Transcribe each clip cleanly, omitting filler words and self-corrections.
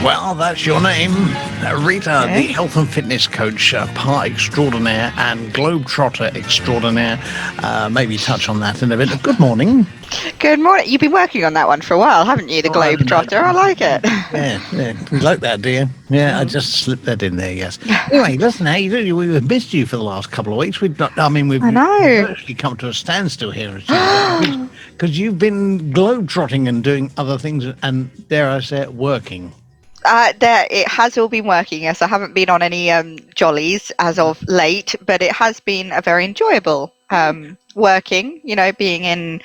Well, that's your name. Rita, the health and fitness coach, par extraordinaire and globetrotter extraordinaire. Maybe touch on that in a bit. Good morning. Good morning. You've been working on that one for a while, haven't you? The Globetrotter. I like it. Yeah. You like that, do you? Yeah, I just slipped that in there, yes. Anyway, listen, how you doing? We've missed you for the last couple of weeks. We've virtually come to a standstill here because you've been globetrotting and doing other things and, dare I say it, working. It has all been working. Yes, I haven't been on any jollies as of late, but it has been a very enjoyable working. You know, being in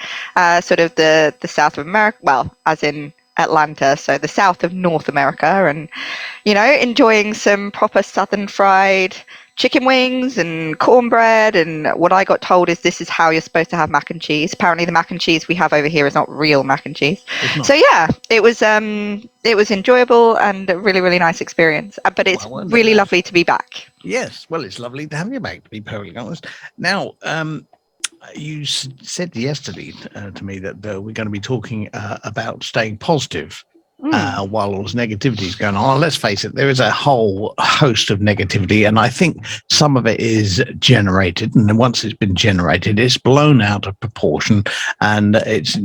sort of the south of America, well, as in Atlanta, so the south of North America, and you know, enjoying some proper southern fried chicken wings and cornbread. And what I got told is this is how you're supposed to have mac and cheese. Apparently the mac and cheese we have over here is not real mac and cheese. So yeah, it was enjoyable and a really, really nice experience, but it's really lovely to be back. Yes, well, it's lovely to have you back, to be perfectly honest. Now, you said yesterday to me that we're going to be talking about staying positive while all this negativity is going on. Let's face it, there is a whole host of negativity, and I think some of it is generated, and then once it's been generated, it's blown out of proportion, and it's,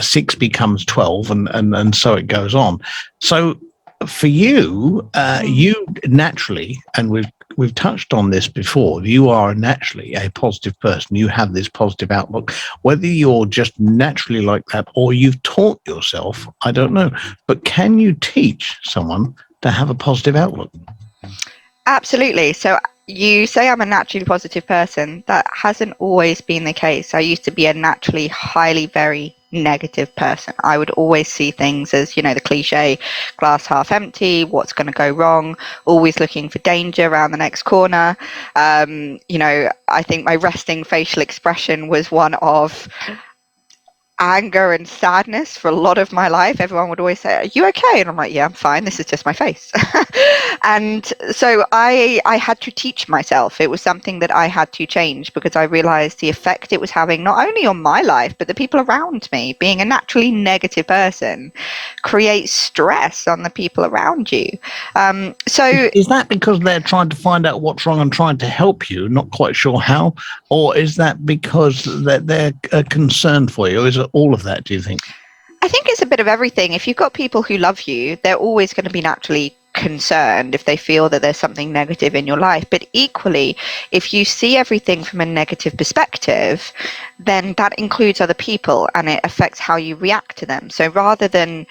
6 becomes 12, and so it goes on. So for you, you naturally, and we've touched on this before, you are naturally a positive person. You have this positive outlook. Whether you're just naturally like that or you've taught yourself, I don't know. But can you teach someone to have a positive outlook? Absolutely. So you say I'm a naturally positive person. That hasn't always been the case. I used to be a naturally very negative person. I would always see things as, the cliche, glass half empty, what's going to go wrong, always looking for danger around the next corner. I think my resting facial expression was one of anger and sadness for a lot of my life. Everyone would always say, "Are you okay?" And I'm like, "Yeah, I'm fine. This is just my face." And so I had to teach myself. It was something that I had to change because I realized the effect it was having not only on my life, but the people around me. Being a naturally negative person creates stress on the people around you. So is that because they're trying to find out what's wrong and trying to help you, not quite sure how? Or is that because they're concerned for you? Or is it all of that, do you think? I think it's a bit of everything. If you've got people who love you, they're always going to be naturally concerned if they feel that there's something negative in your life. But equally, if you see everything from a negative perspective, then that includes other people and it affects how you react to them. So rather than,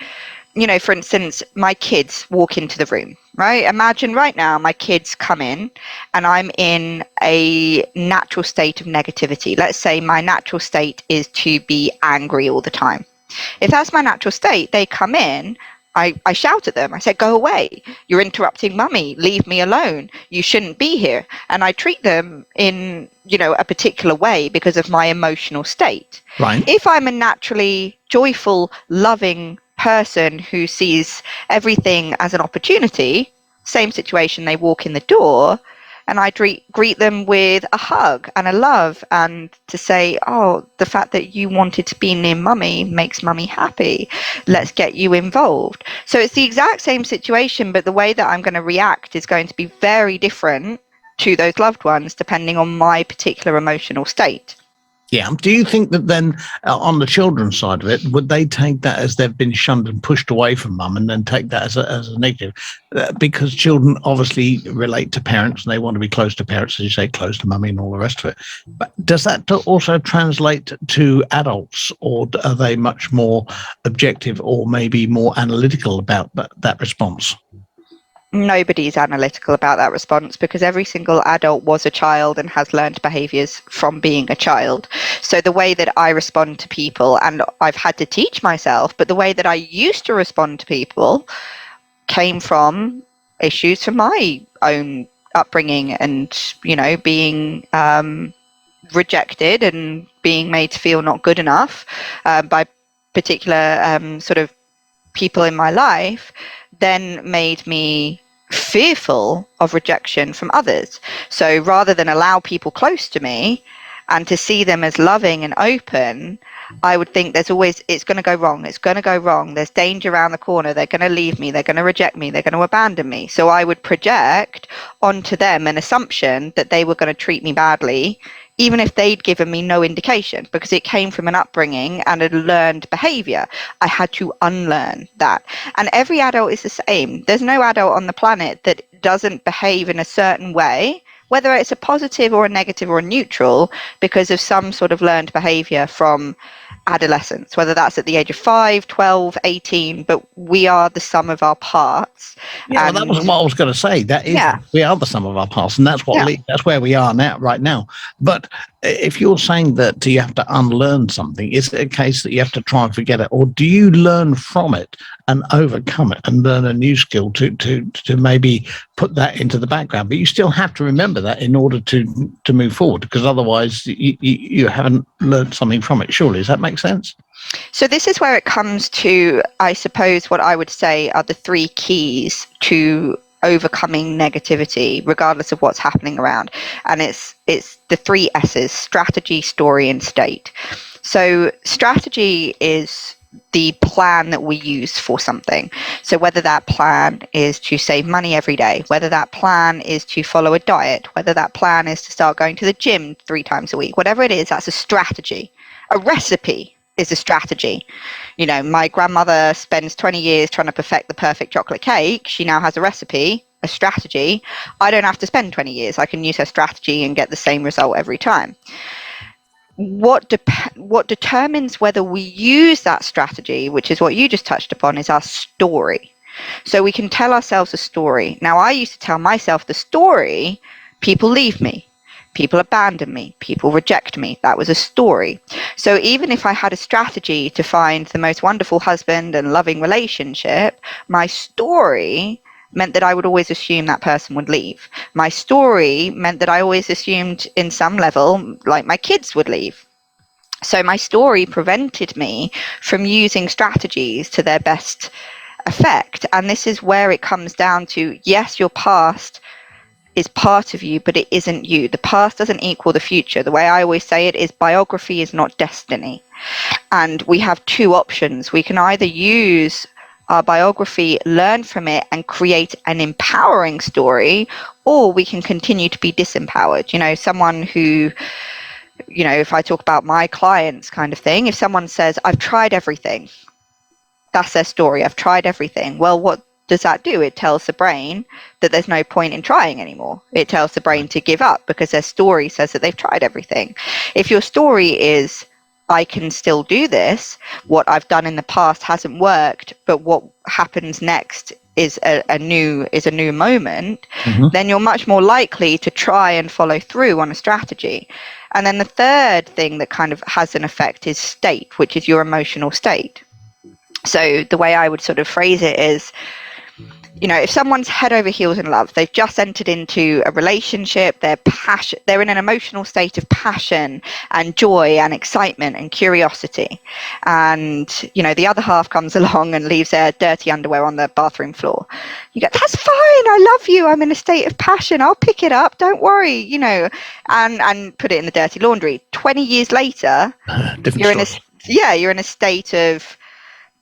for instance, my kids walk into the room, right? Imagine right now my kids come in and I'm in a natural state of negativity. Let's say my natural state is to be angry all the time. If that's my natural state, they come in, I shout at them. I say, "Go away. You're interrupting mummy. Leave me alone. You shouldn't be here." And I treat them in, a particular way because of my emotional state. Right. If I'm a naturally joyful, loving person who sees everything as an opportunity, same situation, they walk in the door and I greet them with a hug and a love and to say, "Oh, the fact that you wanted to be near mummy makes mummy happy. Let's get you involved." So it's the exact same situation, but the way that I'm going to react is going to be very different to those loved ones depending on my particular emotional state. Yeah. Do you think that then on the children's side of it, would they take that as they've been shunned and pushed away from mum and then take that as a negative? Because children obviously relate to parents and they want to be close to parents, as you say, close to mummy and all the rest of it. But does that also translate to adults, or are they much more objective or maybe more analytical about that response? Nobody's analytical about that response because every single adult was a child and has learned behaviors from being a child. So the way that I respond to people, and I've had to teach myself, but the way that I used to respond to people came from issues from my own upbringing and, being rejected and being made to feel not good enough by particular sort of people in my life, then made me fearful of rejection from others. So rather than allow people close to me and to see them as loving and open, I would think it's going to go wrong. It's going to go wrong. There's danger around the corner. They're going to leave me. They're going to reject me. They're going to abandon me. So I would project onto them an assumption that they were going to treat me badly, even if they'd given me no indication, because it came from an upbringing and a learned behavior. I had to unlearn that. And every adult is the same. There's no adult on the planet that doesn't behave in a certain way, whether it's a positive or a negative or a neutral, because of some sort of learned behavior from adolescence, whether that's at the age of 5, 12, 18, but we are the sum of our parts. Yeah, well, that was what I was going to say. That is, we are the sum of our parts, and that's what that's where we are now, right now. But if you're saying that you have to unlearn something, is it a case that you have to try and forget it, or do you learn from it and overcome it and learn a new skill to maybe put that into the background? But you still have to remember that in order to move forward, because otherwise you haven't learned something from it. Surely, does that make sense? So this is where it comes to, I suppose, what I would say are the 3 keys to overcoming negativity, regardless of what's happening around. And it's the 3 S's: strategy, story, and state. So strategy is the plan that we use for something. So whether that plan is to save money every day, whether that plan is to follow a diet, whether that plan is to start going to the gym 3 times a week, whatever it is, that's a strategy. A recipe is a strategy. You know, my grandmother spends 20 years trying to perfect the perfect chocolate cake. She now has a recipe, a strategy. I don't have to spend 20 years. I can use her strategy and get the same result every time. What determines whether we use that strategy, which is what you just touched upon, is our story. So we can tell ourselves a story. Now, I used to tell myself the story, people leave me, people abandon me, people reject me. That was a story. So even if I had a strategy to find the most wonderful husband and loving relationship, my story meant that I would always assume that person would leave. My story meant that I always assumed in some level, like, my kids would leave. So my story prevented me from using strategies to their best effect. And this is where it comes down to, yes, your past is part of you, but it isn't you. The past doesn't equal the future. The way I always say it is, biography is not destiny. And we have 2 options. We can either use our biography, learn from it, and create an empowering story, or we can continue to be disempowered. You know, someone who, you know, if I talk about my clients kind of thing, if someone says, I've tried everything, that's their story. I've tried everything. Well, what does that do? It tells the brain that there's no point in trying anymore. It tells the brain to give up because their story says that they've tried everything. If your story is, I can still do this, what I've done in the past hasn't worked, but what happens next is a new moment, then you're much more likely to try and follow through on a strategy. And then the third thing that kind of has an effect is state, which is your emotional state. So the way I would sort of phrase it is, you know, if someone's head over heels in love, they've just entered into a relationship, they're in an emotional state of passion and joy and excitement and curiosity. And, you know, the other half comes along and leaves their dirty underwear on the bathroom floor. You go, that's fine. I love you. I'm in a state of passion. I'll pick it up. Don't worry, you know, and put it in the dirty laundry. 20 years later, you're in a state of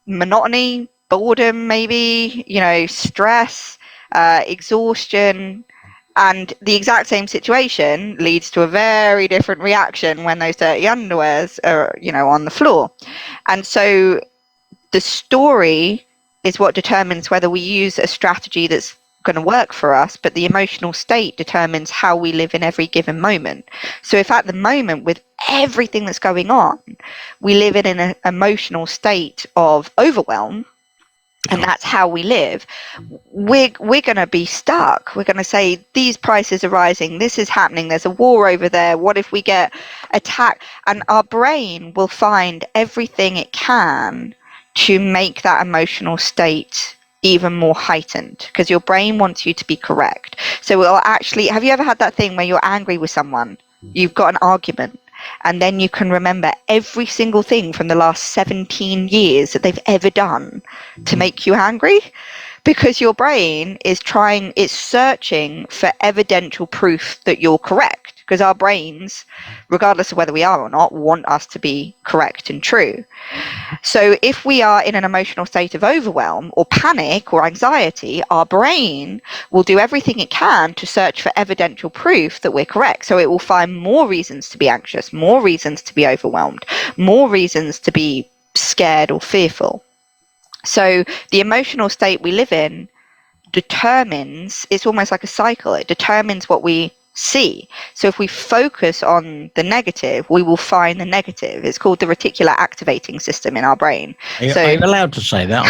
monotony, boredom, maybe, you know, stress, exhaustion, and the exact same situation leads to a very different reaction when those dirty underwears are, you know, on the floor. And so the story is what determines whether we use a strategy that's going to work for us, but the emotional state determines how we live in every given moment. So if at the moment, with everything that's going on, we live in an emotional state of overwhelm, and that's how we live, we're going to be stuck. We're going to say, these prices are rising, this is happening, there's a war over there, what if we get attacked? And our brain will find everything it can to make that emotional state even more heightened, because your brain wants you to be correct. So we'll actually, have you ever had that thing where you're angry with someone, you've got an argument, and then you can remember every single thing from the last 17 years that they've ever done to make you angry? Because your brain is searching for evidential proof that you're correct. because our brains, regardless of whether we are or not, want us to be correct and true. So if we are in an emotional state of overwhelm or panic or anxiety, our brain will do everything it can to search for evidential proof that we're correct. So it will find more reasons to be anxious, more reasons to be overwhelmed, more reasons to be scared or fearful. So the emotional state we live in determines, it's almost like a cycle, it determines what we see. So if we focus on the negative, we will find the negative. It's called the reticular activating system in our brain. Are you allowed to say that?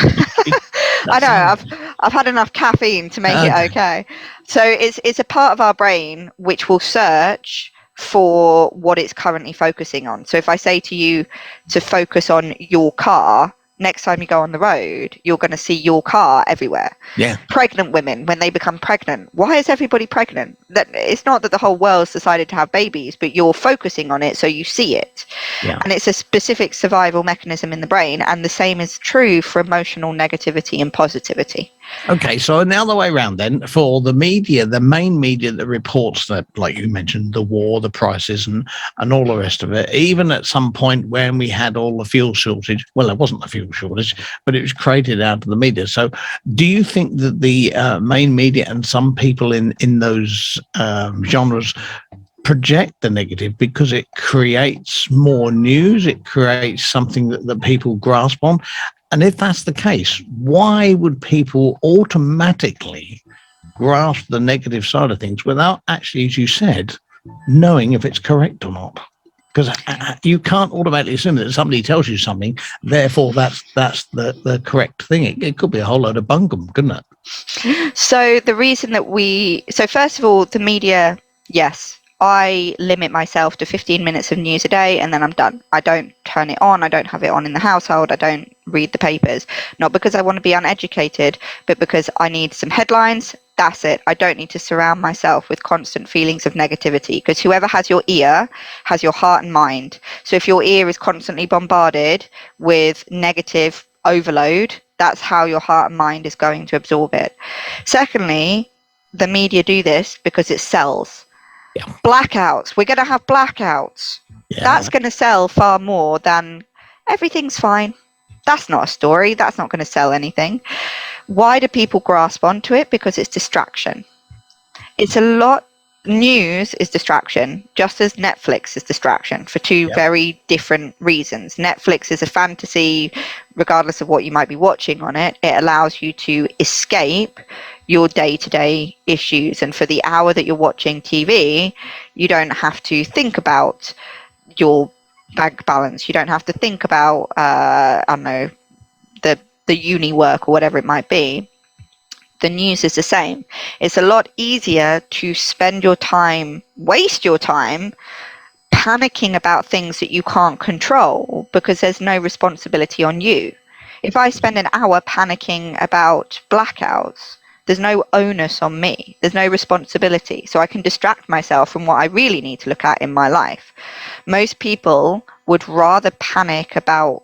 I know, I've had enough caffeine to make it okay. So it's a part of our brain which will search for what it's currently focusing on. So if I say to you to focus on your car, next time you go on the road, you're going to see your car everywhere. Yeah. Pregnant women, when they become pregnant, why is everybody pregnant? That it's not that the whole world's decided to have babies, but you're focusing on it, so you see it. Yeah. And it's a specific survival mechanism in the brain, and the same is true for emotional negativity and positivity. Okay, so the other way around then, for the media, the main media that reports that, like you mentioned, the war, the prices and all the rest of it, even at some point when we had all the fuel shortage, well, it wasn't a fuel shortage, but it was created out of the media. So do you think that the main media and some people in those genres project the negative because it creates more news, it creates something that people grasp on? And if that's the case, why would people automatically grasp the negative side of things without actually, as you said, knowing if it's correct or not? Because you can't automatically assume that somebody tells you something, therefore that's the correct thing. It could be a whole load of bungum, couldn't it? So the reason that so first of all, the media, yes, I limit myself to 15 minutes of news a day and then I'm done. I don't turn it on. I don't have it on in the household. I don't read the papers. Not because I want to be uneducated, but because I need some headlines. That's it. I don't need to surround myself with constant feelings of negativity, because whoever has your ear has your heart and mind. So if your ear is constantly bombarded with negative overload, that's how your heart and mind is going to absorb it. Secondly, the media do this because it sells. Yeah. Blackouts. We're going to have blackouts. Yeah. That's going to sell far more than everything's fine. That's not a story. That's not going to sell anything. Why do people grasp onto it? Because it's distraction. It's a lot. News is distraction, just as Netflix is distraction, for two very different reasons. Netflix is a fantasy, regardless of what you might be watching on it. It allows you to escape your day-to-day issues, and for the hour that you're watching TV, you don't have to think about your bank balance. You don't have to think about I don't know, the uni work or whatever it might be. The news is the same. It's a lot easier to spend your time, waste your time panicking about things that you can't control, because there's no responsibility on you. If I spend an hour panicking about blackouts, there's no onus on me. There's no responsibility. So I can distract myself from what I really need to look at in my life. Most people would rather panic about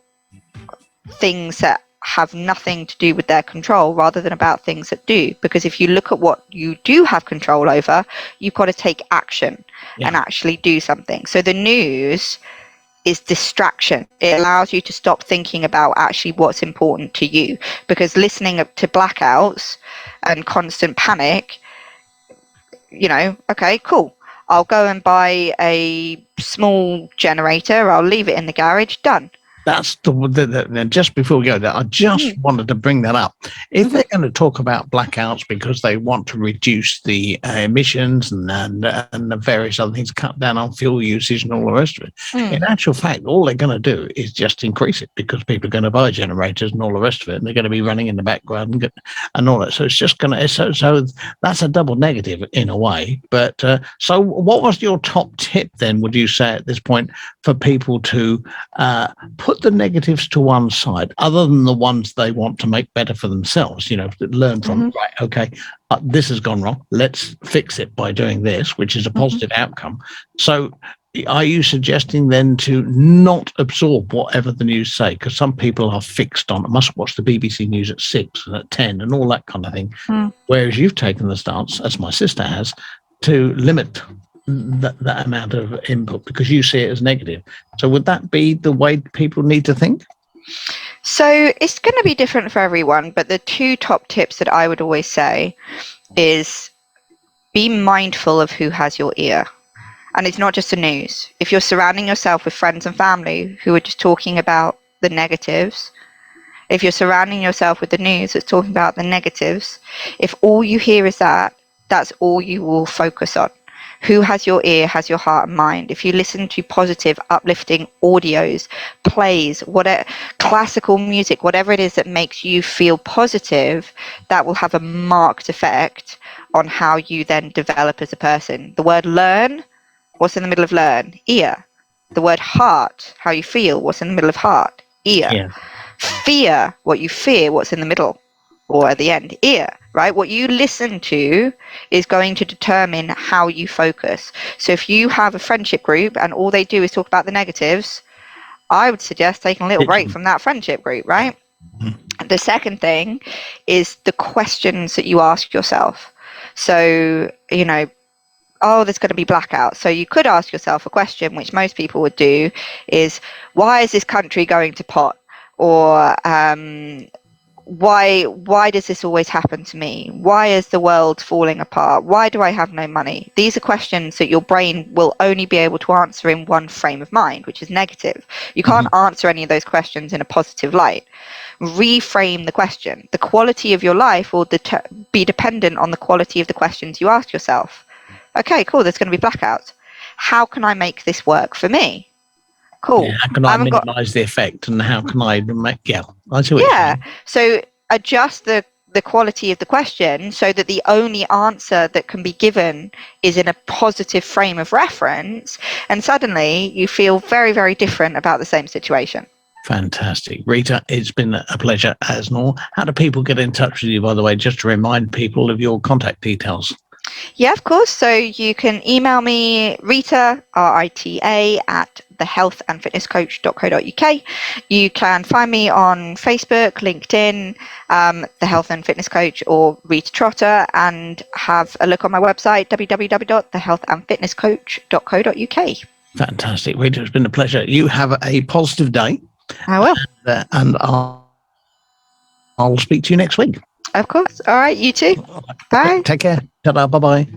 things that have nothing to do with their control rather than about things that do. Because if you look at what you do have control over, you've got to take action and actually do something. So the news is distraction. It allows you to stop thinking about actually what's important to you, because listening to blackouts and constant panic, okay, cool, I'll go and buy a small generator, I'll leave it in the garage, done. That's just before we go there, I just wanted to bring that up. If they're going to talk about blackouts because they want to reduce the emissions and the various other things, cut down on fuel usage and all the rest of it, in actual fact, all they're going to do is just increase it, because people are going to buy generators and all the rest of it, and they're going to be running in the background and all that. So it's just going to, so that's a double negative in a way. But so what was your top tip then, would you say, at this point, for people to put the negatives to one side, other than the ones they want to make better for themselves, learn from, right, okay, this has gone wrong, let's fix it by doing this, which is a positive outcome. So are you suggesting then to not absorb whatever the news say? Because some people are fixed on, must watch the BBC News at 6 and at 10 and all that kind of thing. Whereas you've taken the stance, as my sister has, to limit that amount of input because you see it as negative. So would that be the way people need to think? So it's going to be different for everyone, but the two top tips that I would always say is be mindful of who has your ear. And it's not just the news. If you're surrounding yourself with friends and family who are just talking about the negatives, if you're surrounding yourself with the news that's talking about the negatives, if all you hear is that, that's all you will focus on. Who has your ear has your heart and mind. If you listen to positive, uplifting audios, plays, whatever, classical music, whatever it is that makes you feel positive, that will have a marked effect on how you then develop as a person. The word learn, what's in the middle of learn? Ear. The word heart, how you feel, what's in the middle of heart? Ear. Yeah. Fear, what you fear, what's in the middle or at the end? Ear, right? What you listen to is going to determine how you focus. So if you have a friendship group and all they do is talk about the negatives, I would suggest taking a little break from that friendship group, right? Mm-hmm. The second thing is the questions that you ask yourself. So, you know, oh, there's going to be blackouts. So you could ask yourself a question, which most people would do, is why is this country going to pot? Or why does this always happen to me? Why is the world falling apart? Why do I have no money? These are questions that your brain will only be able to answer in one frame of mind, which is negative. You can't answer any of those questions in a positive light. Reframe the question. The quality of your life will be dependent on the quality of the questions you ask yourself. Okay, cool, there's going to be blackouts. How can I make this work for me? Cool. Yeah, how can I minimize the effect, and how can I make? Yeah, I see what you're saying. So adjust the quality of the question so that the only answer that can be given is in a positive frame of reference, and suddenly you feel very, very different about the same situation. Fantastic. Rita, it's been a pleasure as normal. How do people get in touch with you, by the way, just to remind people of your contact details? Yeah, of course. So you can email me, Rita, R-I-T-A, at thehealthandfitnesscoach.co.uk. You can find me on Facebook, LinkedIn, The Health and Fitness Coach, or Rita Trotter, and have a look on my website, www.thehealthandfitnesscoach.co.uk. Fantastic. Rita, it's been a pleasure. You have a positive day. I will. And I'll speak to you next week. Of course. All right, you too. Bye. Take care. Ta-da. Bye-bye.